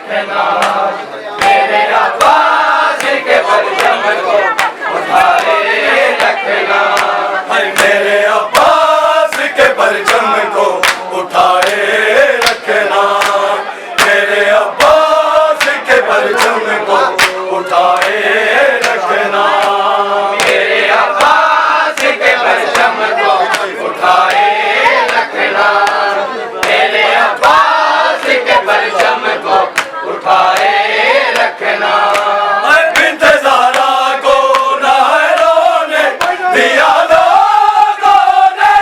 रखना, मेरे अब्बास के परचम को उठाए रखना, मेरे अब्बास के परचम को उठाए रखना, मेरे अब्बास के परचम को उठाए रखना, मेरे अब्बास के परचम को उठाए रखना, मेरे अब्बास के परचम को उठाए रखना। बिन्त ज़हरा को नहरों ने दिया लोगों ने,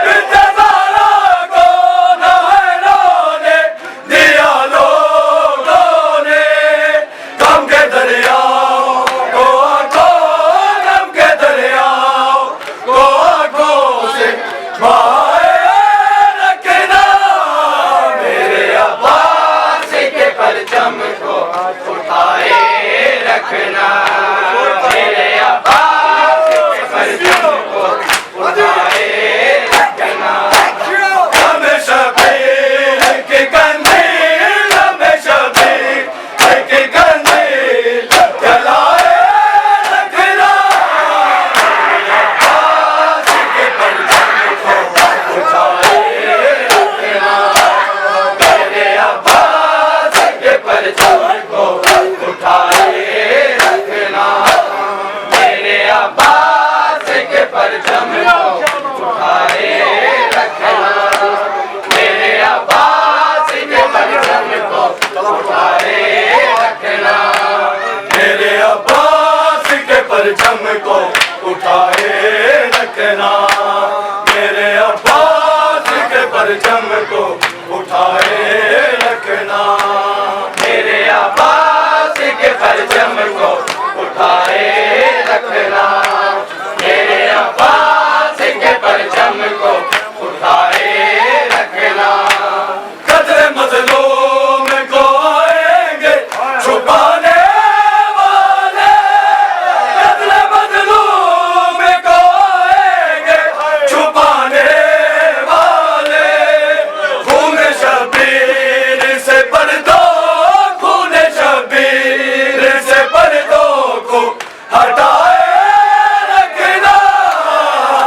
बिन्त ज़हरा को नहरों ने दिया लोगों ने, गम के दरियाओं को आंखों, गम के दरियाओं को आंखों से बहाए रखना, मेरे अब्बास के परचम को उठाए रखना, मेरे अब्बास के परचम को उठाए रखना। हमें शबीर की कंदील, हमें शबीर की कंदील जलाए रखना, अब्बास के परचम को उठाए रखना, मेरे अब्बास के परचम को उठाए रखना, मेरे अब्बास के परचम को उठाए रखना, मेरे अब्बास के परचम को उठाए रखना। मेरे अब्बास के परचम को उठाए रखना, मेरे अब्बास के परचम को उठाए रखना, मेरे अब्बास के परचम को उठाए रखना, मेरे अब्बास के परचम को उठाए रखना। कदरे मजलूम को आएंगे छुपाने वाले, कदरे मजलूम को आएंगे छुपाने वाले, खून शबीर से पर्दों, खून शबीर से पर्दों को हटाए रखना,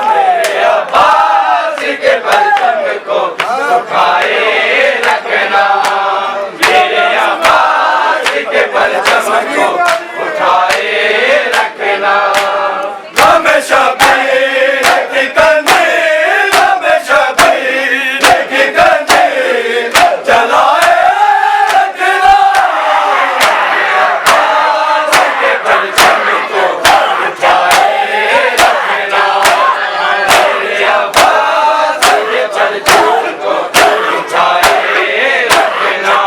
मेरे अब्बास के परचम को उठाए रखना, मेरे अब्बास के परचम को उठाए रखना। हमें शबीर की कंदील, हमें शबीर की कंदील जलाए रखना, अब्बास के परचम को उठाए रखना, मेरे अब्बास के परचम को उठाए रखना,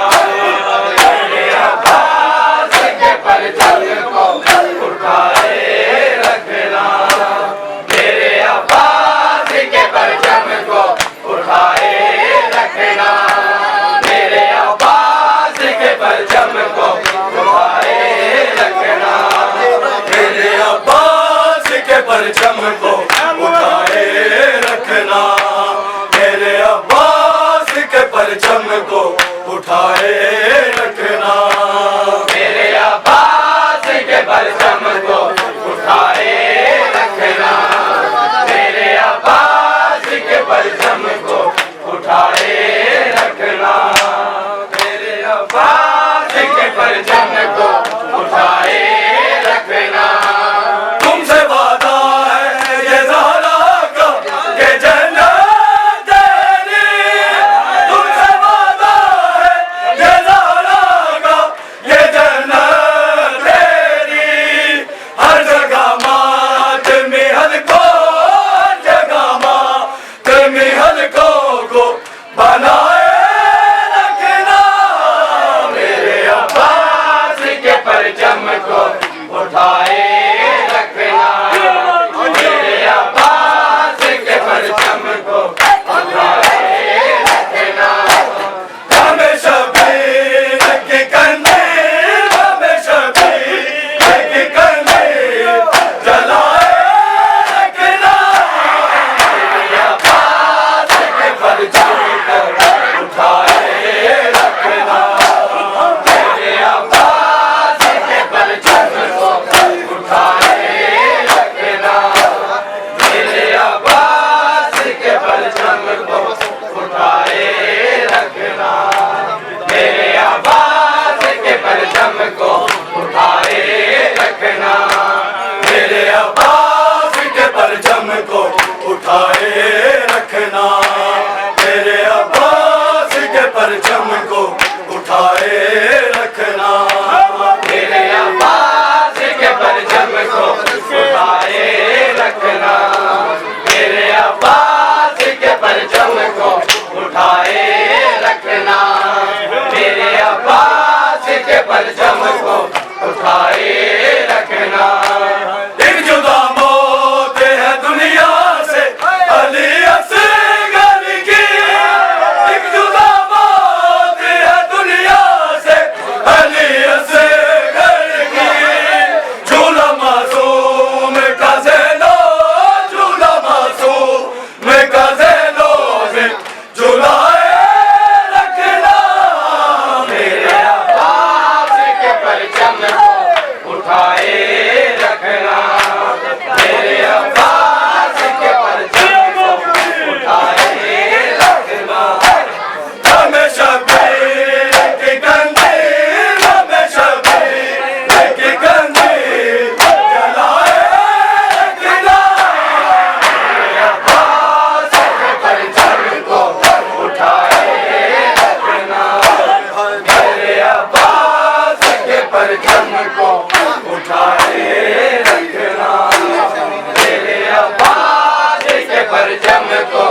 मेरे अब्बास के परचम को उठाए रखना, मेरे अब्बास के परचम को उठाए रखना, मेरे अब्बास के परचम को उठाए रखना। मेरे अब्बास के परचम को उठाए रखना, मेरे अब्बास के परचम को उठाए रखना, मेरे अब्बास के परचम को उठाए रखना, मेरे अब्बास के परचम को उठाए रखना, मेरे अब्बास के परचम को उठाए रखना। तुमसे वादा है ये ज़हरा का कि जन्नत तेरी, तुमसे वादा है ये ज़हरा उठाए रखना, मेरे अब्बास के परचम को उठाए रखना। एक जुदा मौत है दुनिया से अली असगर की, एक जुदा मौत है दुनिया से अली असगर की। झूला मासूम का ज़ैनो, झूला मासूम का ज़ैनो में झूलाए रखना, मेरे अब्बास के परचम को उठाए रखना, मेरे अब्बास के परचम को उठाए रखना। हमें शबीर की कंदील, हमें शबीर की कंदील जलाए रखना, अब्बास के परचम को उठाए रखना, मेरे अब्बास के परचम को उठाए रखना, मेरे अब्बास के परचम को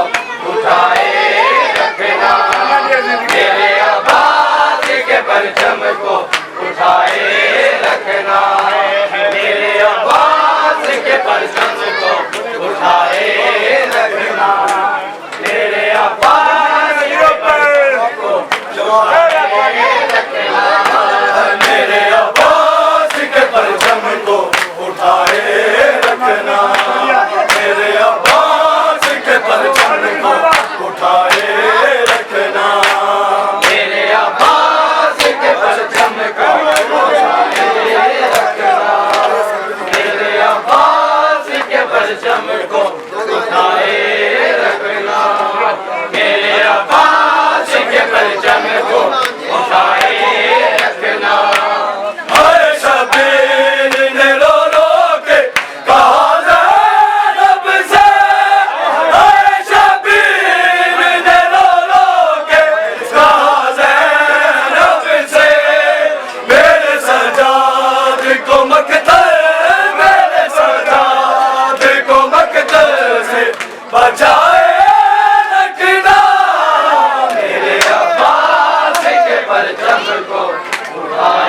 उठाए रखना, मेरे अब्बास के परचम को उठाए रखना, मेरे अब्बास के परचम को उठाए रखना, मेरे अब्बास के परचम को उठाए रखना, मेरे अब्बास के परचम को उठाए रखना, मेरे अब्बास के परचम को उठाए रखना, मेरे अब्बास के परचम को उठाए रखना, मेरे अब्बास के परचम को उठाए रखना, मेरे अब्बास के परचम को उठाए रखना। हाय शबीर ने रो रो के कहा ज़ैनब से, हाय शबीर ने रो रो के कहा ज़ैनब से, मेरे सजाद को मकतल, मेरे सजाद को मकतल से बचाए रखना, मेरे अब्बास के परचम को उठाए